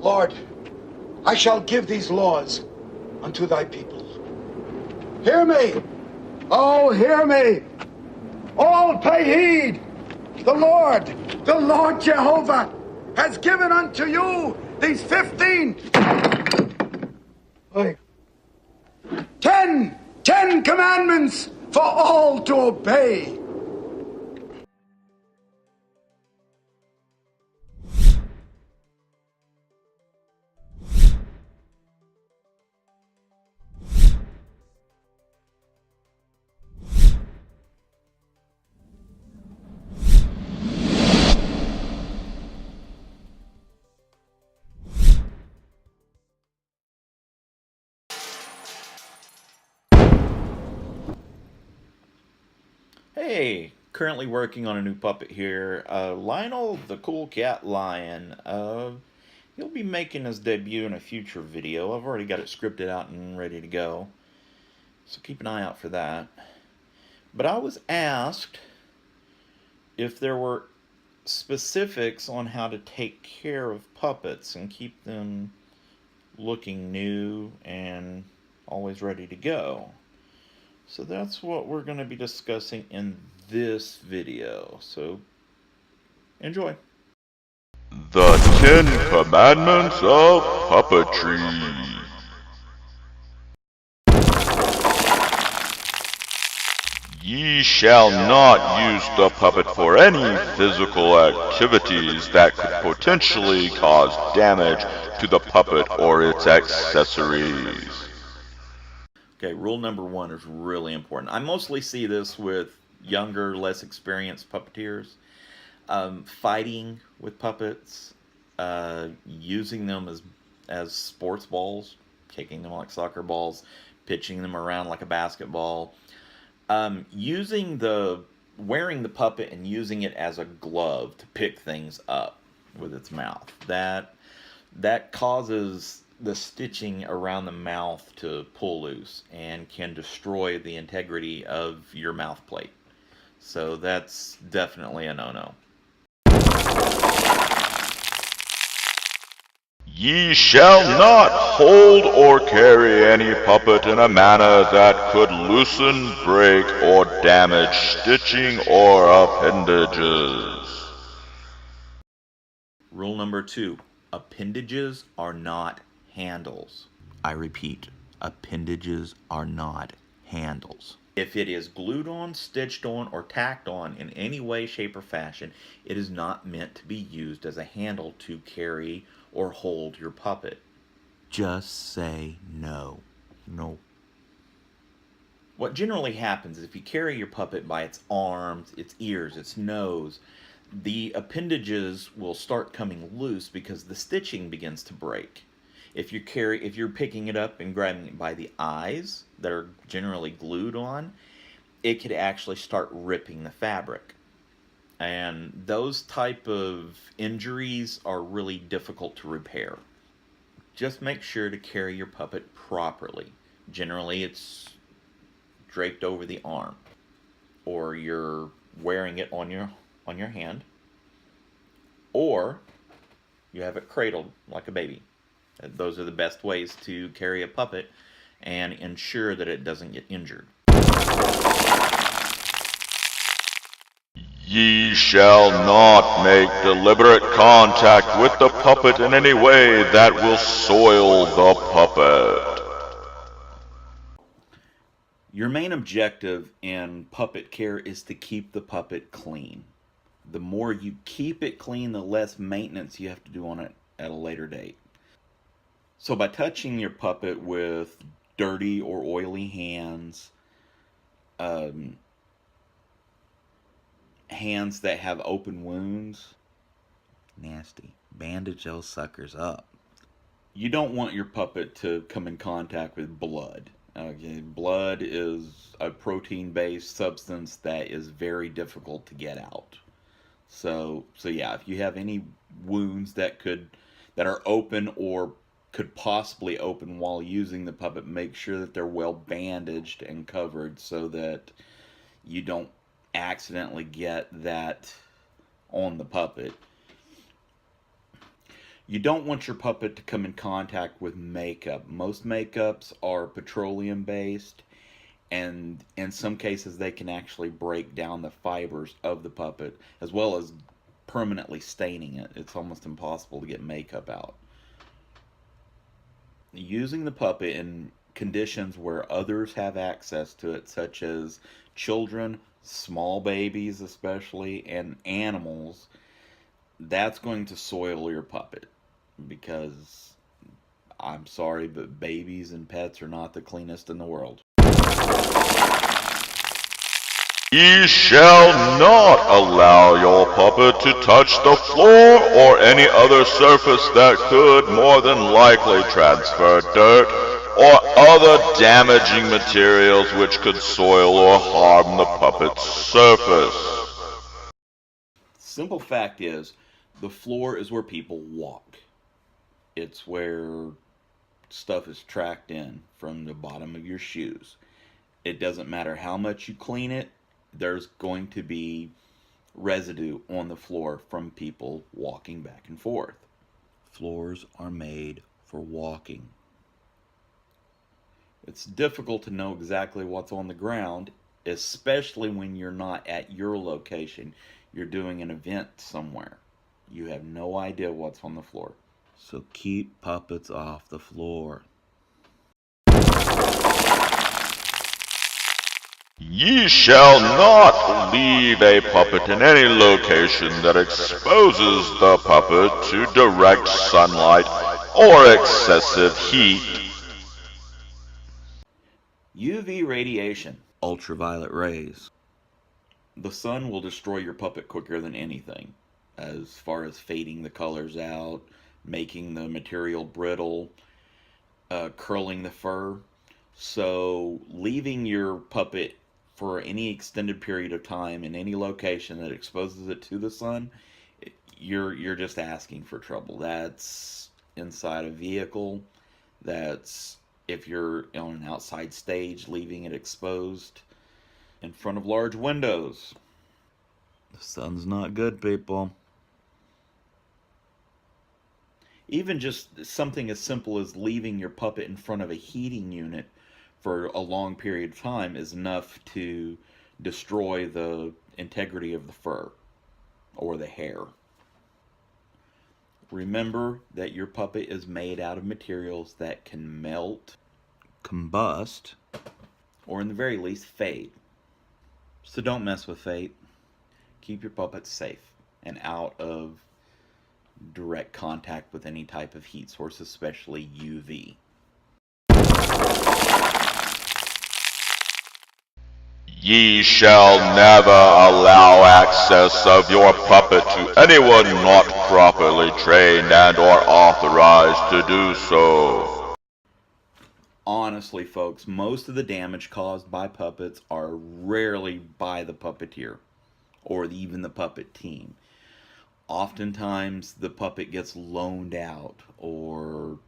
Lord, I shall give these laws unto thy people. Hear me! Oh, hear me! All pay heed! The Lord Jehovah, has given unto you these 10 commandments for all to obey. Hey, currently working on a new puppet here. Lionel the Cool Cat Lion. He'll be making his debut in a future video. I've already got it scripted out and ready to go. So keep an eye out for that. But I was asked if there were specifics on how to take care of puppets and keep them looking new and always ready to go. So that's what we're going to be discussing in this video. So enjoy. The 10 Commandments of Puppetry. Ye shall not use the puppet for any physical activities that could potentially cause damage to the puppet or its accessories. Okay, rule number 1 is really important. I mostly see this with younger, less experienced puppeteers. Fighting with puppets, using them as sports balls, kicking them like soccer balls, pitching them around like a basketball. Wearing the puppet and using it as a glove to pick things up with its mouth. That causes the stitching around the mouth to pull loose and can destroy the integrity of your mouth plate. So that's definitely a no-no. Ye shall not hold or carry any puppet in a manner that could loosen, break, or damage stitching or appendages. Rule number 2, appendages are not handles. I repeat, appendages are not handles. If it is glued on, stitched on, or tacked on in any way, shape, or fashion, it is not meant to be used as a handle to carry or hold your puppet. Just say no. No. What generally happens is if you carry your puppet by its arms, its ears, its nose, the appendages will start coming loose because the stitching begins to break. If you're picking it up and grabbing it by the eyes that are generally glued on, it could actually start ripping the fabric. And those type of injuries are really difficult to repair. Just make sure to carry your puppet properly. Generally, it's draped over the arm, or you're wearing it on your hand, or you have it cradled like a baby. Those are the best ways to carry a puppet and ensure that it doesn't get injured. Ye shall not make deliberate contact with the puppet in any way that will soil the puppet. Your main objective in puppet care is to keep the puppet clean. The more you keep it clean, the less maintenance you have to do on it at a later date. So by touching your puppet with dirty or oily hands, hands that have open wounds, nasty, bandage those suckers up. You don't want your puppet to come in contact with blood. Okay, blood is a protein-based substance that is very difficult to get out. So yeah, if you have any wounds that are open or could possibly open while using the puppet, make sure that they're well bandaged and covered so that you don't accidentally get that on the puppet. You don't want your puppet to come in contact with makeup. Most makeups are petroleum based, and in some cases they can actually break down the fibers of the puppet as well as permanently staining it. It's almost impossible to get makeup out. Using the puppet in conditions where others have access to it, such as children, small babies especially, and animals, that's going to soil your puppet, because I'm sorry, but babies and pets are not the cleanest in the world. Ye shall not allow your puppet to touch the floor or any other surface that could more than likely transfer dirt or other damaging materials which could soil or harm the puppet's surface. Simple fact is, the floor is where people walk. It's where stuff is tracked in from the bottom of your shoes. It doesn't matter how much you clean it, there's going to be residue on the floor from people walking back and forth. Floors are made for walking. It's difficult to know exactly what's on the ground, especially when you're not at your location. You're doing an event somewhere. You have no idea what's on the floor. So keep puppets off the floor. Ye shall not leave a puppet in any location that exposes the puppet to direct sunlight or excessive heat. UV radiation, ultraviolet rays. The sun will destroy your puppet quicker than anything, as far as fading the colors out, making the material brittle, curling the fur. So leaving your puppet for any extended period of time in any location that exposes it to the sun, you're just asking for trouble. That's inside a vehicle. That's if you're on an outside stage, leaving it exposed in front of large windows. The sun's not good, people. Even just something as simple as leaving your puppet in front of a heating unit for a long period of time is enough to destroy the integrity of the fur or the hair. Remember that your puppet is made out of materials that can melt, combust, or in the very least fade. So don't mess with fate. Keep your puppets safe and out of direct contact with any type of heat source, especially UV. Ye shall never allow access of your puppet to anyone not properly trained and or authorized to do so. Honestly, folks, most of the damage caused by puppets are rarely by the puppeteer or even the puppet team. Oftentimes, the puppet gets loaned out or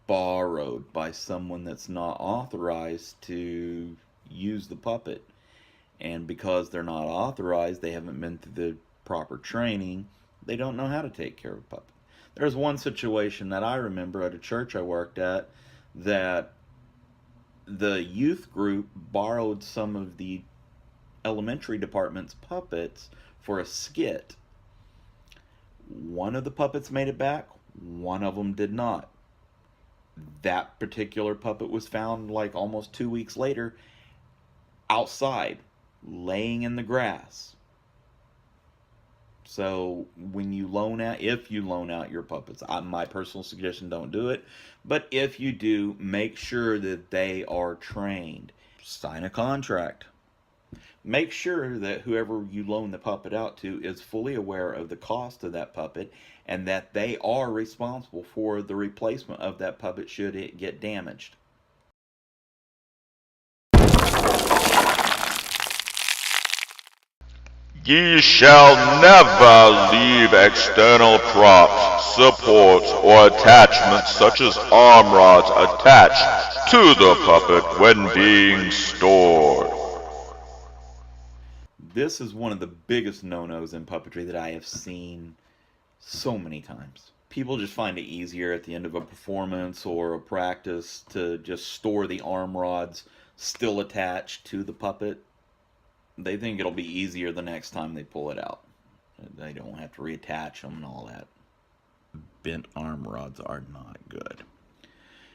borrowed by someone that's not authorized to use the puppet. And because they're not authorized, they haven't been through the proper training, they don't know how to take care of a puppet. There's one situation that I remember at a church I worked at that the youth group borrowed some of the elementary department's puppets for a skit. One of the puppets made it back, one of them did not. That particular puppet was found like almost 2 weeks later outside, laying in the grass. So when you loan out, if you loan out your puppets, my personal suggestion, don't do it. But if you do, make sure that they are trained. Sign a contract. Make sure that whoever you loan the puppet out to is fully aware of the cost of that puppet and that they are responsible for the replacement of that puppet should it get damaged. Ye shall never leave external props, supports, or attachments such as arm rods attached to the puppet when being stored. This is one of the biggest no-nos in puppetry that I have seen so many times. People just find it easier at the end of a performance or a practice to just store the arm rods still attached to the puppet. They think it'll be easier the next time they pull it out. They don't have to reattach them and all that. Bent arm rods are not good.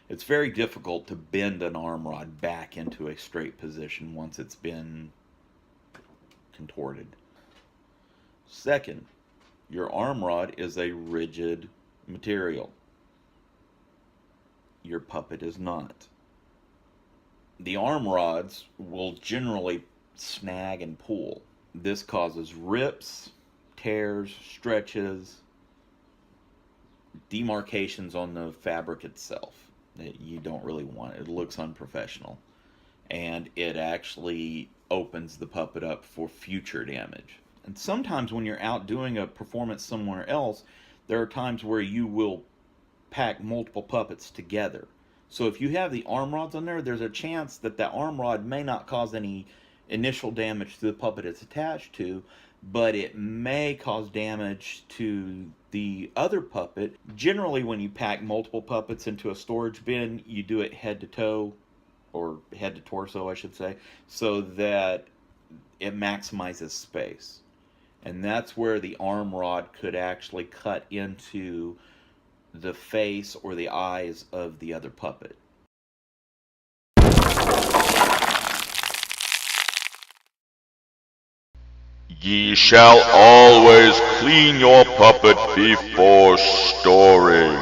It's very difficult to bend an arm rod back into a straight position once it's been contorted. Second, your arm rod is a rigid material. Your puppet is not. The arm rods will generally snag and pull. This causes rips, tears, stretches, demarcations on the fabric itself that you don't really want. It looks unprofessional, and it actually opens the puppet up for future damage. And sometimes when you're out doing a performance somewhere else, there are times where you will pack multiple puppets together. So if you have the arm rods on there, there's a chance that that arm rod may not cause any initial damage to the puppet it's attached to, but it may cause damage to the other puppet. Generally, when you pack multiple puppets into a storage bin, you do it head to toe, or head to torso, I should say, so that it maximizes space. And that's where the arm rod could actually cut into the face or the eyes of the other puppet. Ye shall always clean your puppet before storing.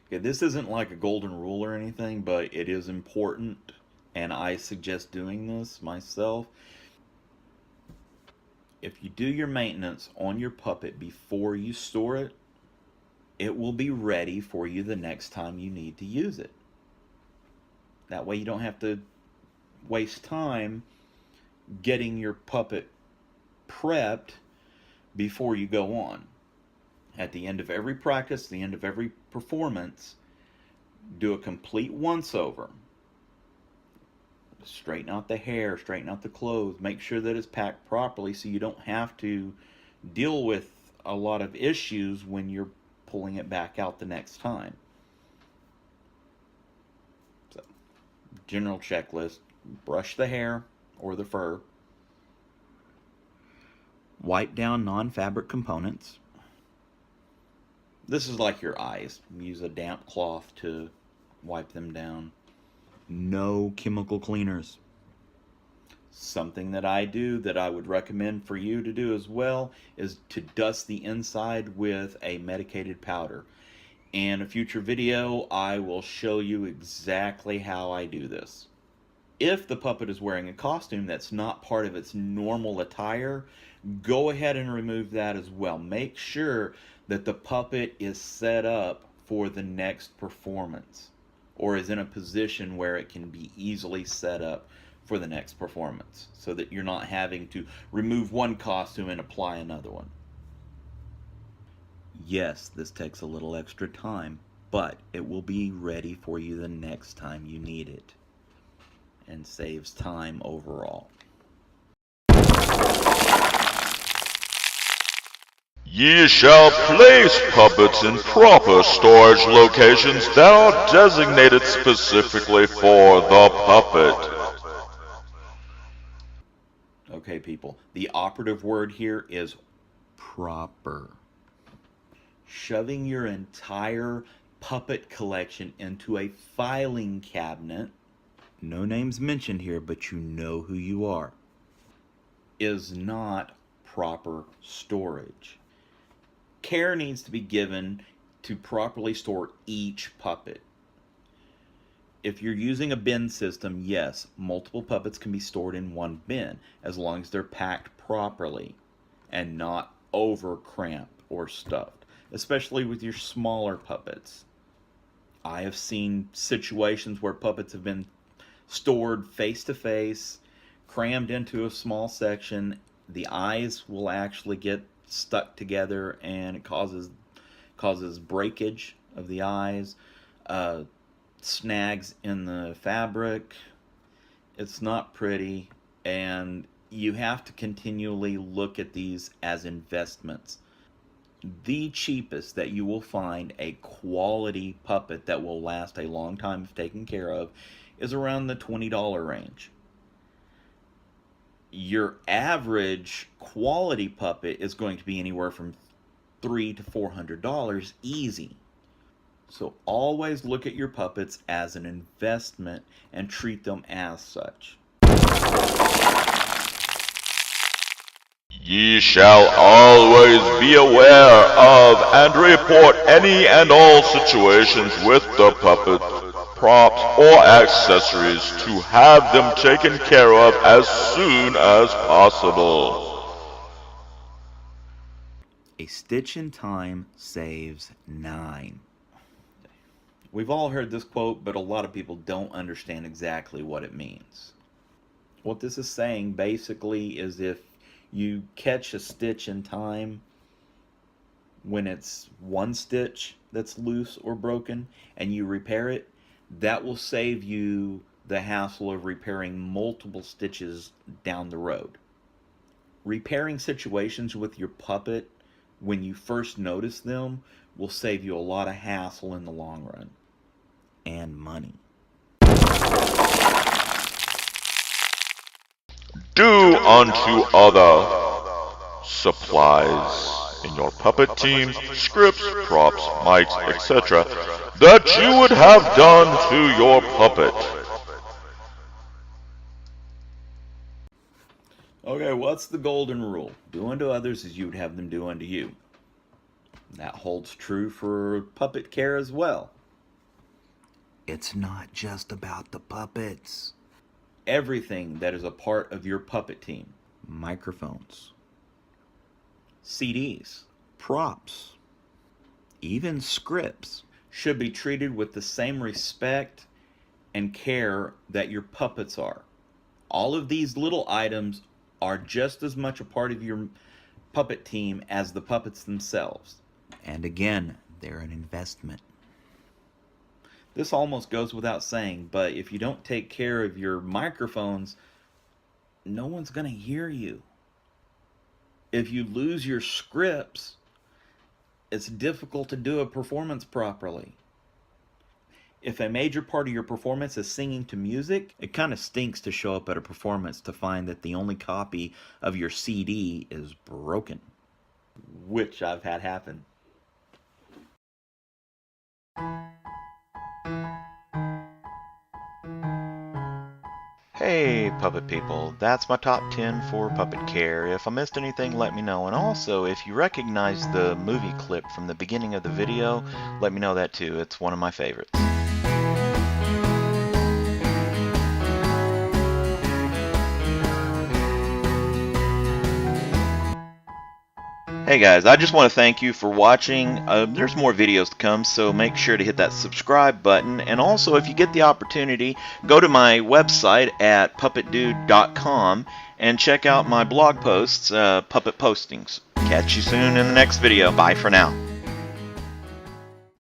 Okay, this isn't like a golden rule or anything, but it is important, and I suggest doing this myself. If you do your maintenance on your puppet before you store it, it will be ready for you the next time you need to use it. That way you don't have to waste time getting your puppet prepped before you go on. At the end of every practice, the end of every performance, do a complete once-over. Straighten out the hair, straighten out the clothes, make sure that it's packed properly so you don't have to deal with a lot of issues when you're pulling it back out the next time. So, general checklist: brush the hair or the fur, wipe down non-fabric components. This is like your eyes. Use a damp cloth to wipe them down. No chemical cleaners. Something that I do that I would recommend for you to do as well is to dust the inside with a medicated powder. In a future video, I will show you exactly how I do this. If the puppet is wearing a costume that's not part of its normal attire, go ahead and remove that as well. Make sure that the puppet is set up for the next performance, or is in a position where it can be easily set up for the next performance, so that you're not having to remove one costume and apply another one. Yes, this takes a little extra time, but it will be ready for you the next time you need it, and saves time overall. Ye shall place puppets in proper storage locations that are designated specifically for the puppet. Okay, people, the operative word here is proper. Shoving your entire puppet collection into a filing cabinet, no names mentioned here, but you know who you are, is not proper storage. Care needs to be given to properly store each puppet. If you're using a bin system, yes, multiple puppets can be stored in one bin as long as they're packed properly and not over cramped or stuffed, especially with your smaller puppets. I have seen situations where puppets have been stored face to face, crammed into a small section. The eyes will actually get stuck together, and it causes breakage of the eyes, snags in the fabric. It's not pretty, and you have to continually look at these as investments. The cheapest that you will find a quality puppet that will last a long time if taken care of is around the $20 range. Your average quality puppet is going to be anywhere from $300 to $400 easy. So always look at your puppets as an investment and treat them as such. Ye shall always be aware of and report any and all situations with the puppet, props, or accessories to have them taken care of as soon as possible. A stitch in time saves 9. We've all heard this quote, but a lot of people don't understand exactly what it means. What this is saying basically is if you catch a stitch in time when it's one stitch that's loose or broken and you repair it, that will save you the hassle of repairing multiple stitches down the road. Repairing situations with your puppet when you first notice them will save you a lot of hassle in the long run and money. Do unto other supplies in your puppet teams, scripts, props, mics, etc. that you would have done to your puppet. Okay, what's the golden rule? Do unto others as you would have them do unto you. That holds true for puppet care as well. It's not just about the puppets. Everything that is a part of your puppet team, microphones, CDs, props, even scripts, should be treated with the same respect and care that your puppets are. All of these little items are just as much a part of your puppet team as the puppets themselves. And again, they're an investment. This almost goes without saying, but if you don't take care of your microphones, no one's going to hear you. If you lose your scripts, it's difficult to do a performance properly. If a major part of your performance is singing to music, it kind of stinks to show up at a performance to find that the only copy of your CD is broken, which I've had happen. Hey puppet people, that's my top 10 for puppet care. If I missed anything, let me know. And also, if you recognize the movie clip from the beginning of the video, let me know that too. It's one of my favorites. Hey guys, I just want to thank you for watching. There's more videos to come, so make sure to hit that subscribe button. And also, if you get the opportunity, go to my website at puppetdude.com and check out my blog posts, puppet postings. Catch you soon in the next video. Bye for now.